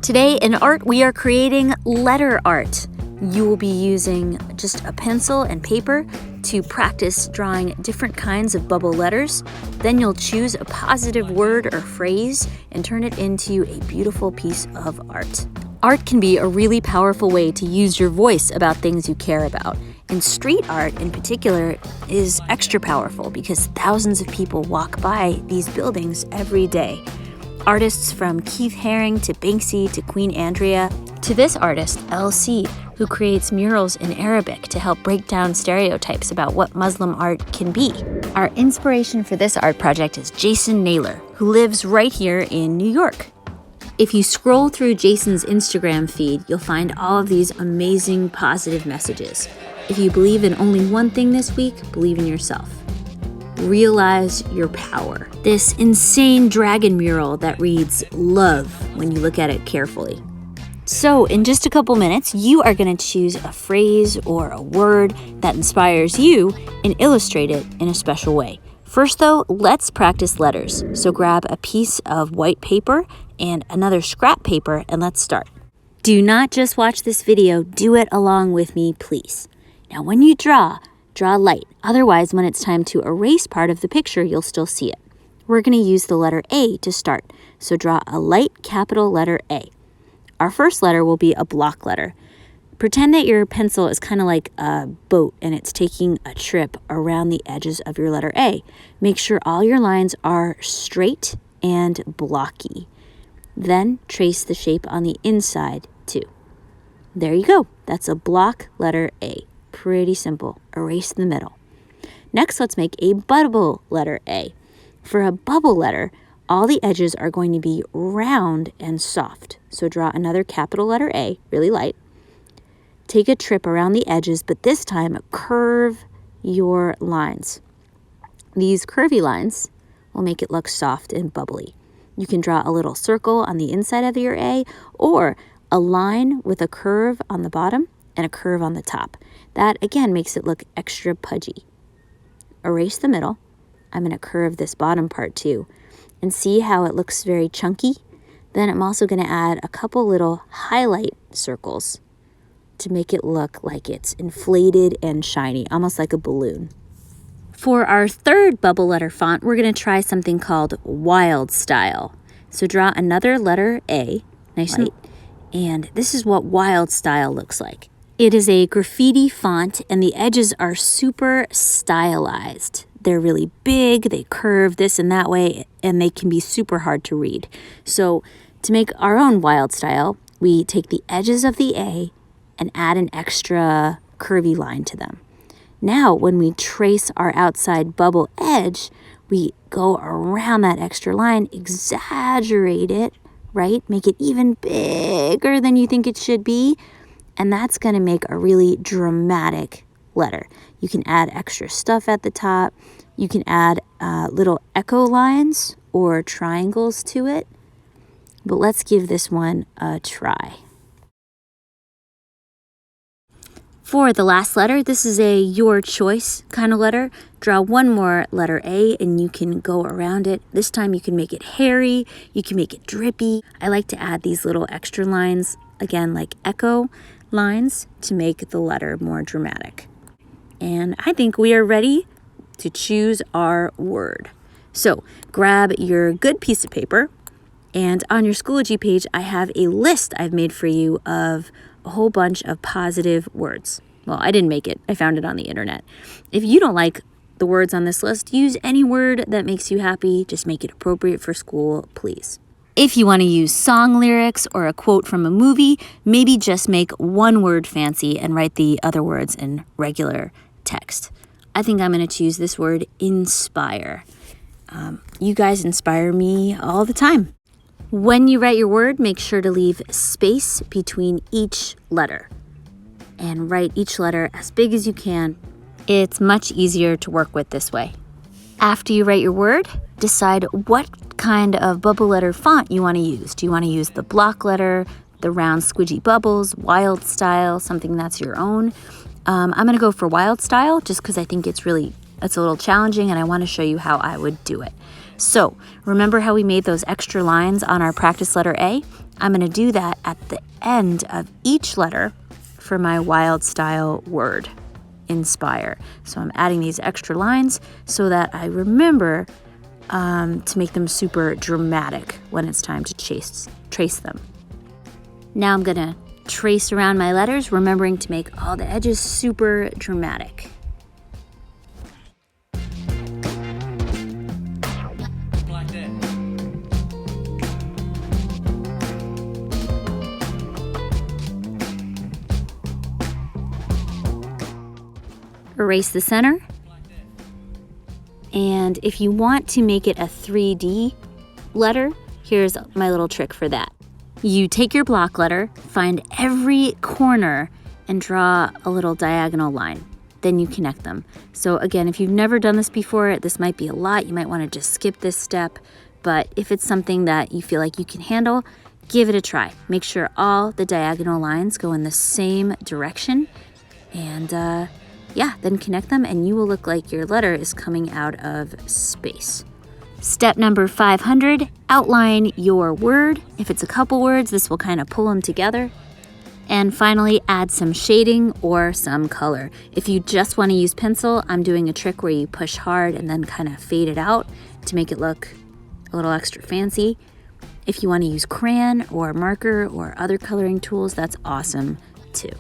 Today in art, we are creating letter art. You will be using just a pencil and paper to practice drawing different kinds of bubble letters. Then you'll choose a positive word or phrase and turn it into a beautiful piece of art. Art can be a really powerful way to use your voice about things you care about. And street art in particular is extra powerful because thousands of people walk by these buildings every day. Artists from Keith Haring to Banksy to Queen Andrea to this artist, LC, who creates murals in Arabic to help break down stereotypes about what Muslim art can be. Our inspiration for this art project is Jason Naylor, who lives right here in New York. If you scroll through Jason's Instagram feed, you'll find all of these amazing positive messages. If you believe in only one thing this week, believe in yourself. Realize your power. This insane dragon mural that reads love when you look at it carefully. So in just a couple minutes, you are going to choose a phrase or a word that inspires you and illustrate it in a special way. First though, let's practice letters. So grab a piece of white paper and another scrap paper and let's start. Do not just watch this video, do it along with me, please. Now when you draw light. Otherwise, when it's time to erase part of the picture, you'll still see it. We're going to use the letter A to start. So draw a light capital letter A. Our first letter will be a block letter. Pretend that your pencil is kind of like a boat and it's taking a trip around the edges of your letter A. Make sure all your lines are straight and blocky. Then trace the shape on the inside too. There you go. That's a block letter A. Pretty simple. Erase the middle. Next, let's make a bubble letter A. For a bubble letter, all the edges are going to be round and soft. So draw another capital letter A, really light. Take a trip around the edges, but this time curve your lines. These curvy lines will make it look soft and bubbly. You can draw a little circle on the inside of your A or a line with a curve on the bottom and a curve on the top. That, again, makes it look extra pudgy. Erase the middle. I'm going to curve this bottom part too. And see how it looks very chunky? Then I'm also going to add a couple little highlight circles to make it look like it's inflated and shiny, almost like a balloon. For our third bubble letter font, we're going to try something called Wild Style. So draw another letter A, nice and light. And this is what Wild Style looks like. It is a graffiti font and the edges are super stylized. They're really big, they curve this and that way, and they can be super hard to read. So to make our own Wild Style, we take the edges of the A and add an extra curvy line to them. Now, when we trace our outside bubble edge, we go around that extra line, exaggerate it, right? Make it even bigger than you think it should be. And that's going to make a really dramatic letter. You can add extra stuff at the top. You can add little echo lines or triangles to it. But let's give this one a try. For the last letter, this is a your choice kind of letter. Draw one more letter A and you can go around it. This time you can make it hairy, you can make it drippy. I like to add these little extra lines, again, like echo lines to make the letter more dramatic. And I think we are ready to choose our word. So grab your good piece of paper, and on your Schoology page, I have a list I've made for you of a whole bunch of positive words. Well, I didn't make it. I found it on the internet. If you don't like the words on this list, use any word that makes you happy. Just make it appropriate for school, please. If you want to use song lyrics or a quote from a movie, maybe just make one word fancy and write the other words in regular text. I think I'm going to choose this word, inspire. You guys inspire me all the time. When you write your word, make sure to leave space between each letter and write each letter as big as you can. It's much easier to work with this way. After you write your word, decide what kind of bubble letter font you want to use. Do you want to use the block letter, the round squidgy bubbles, Wild Style, something that's your own? I'm going to go for Wild Style just because I think it's a little challenging and I want to show you how I would do it. So remember how we made those extra lines on our practice letter A? I'm going to do that at the end of each letter for my wild style word, inspire. So I'm adding these extra lines so that I remember to make them super dramatic when it's time to trace them. Now I'm going to trace around my letters, remembering to make all the edges super dramatic. Erase the center. And if you want to make it a 3D letter, here's my little trick for that. You take your block letter, find every corner, and draw a little diagonal line. Then you connect them. So again, if you've never done this before, this might be a lot. You might want to just skip this step. But if it's something that you feel like you can handle, give it a try. Make sure all the diagonal lines go in the same direction. And then connect them and you will look like your letter is coming out of space. Step number 500, outline your word. If it's a couple words, this will kind of pull them together. And finally, add some shading or some color. If you just want to use pencil, I'm doing a trick where you push hard and then kind of fade it out to make it look a little extra fancy. If you want to use crayon or marker or other coloring tools, that's awesome too.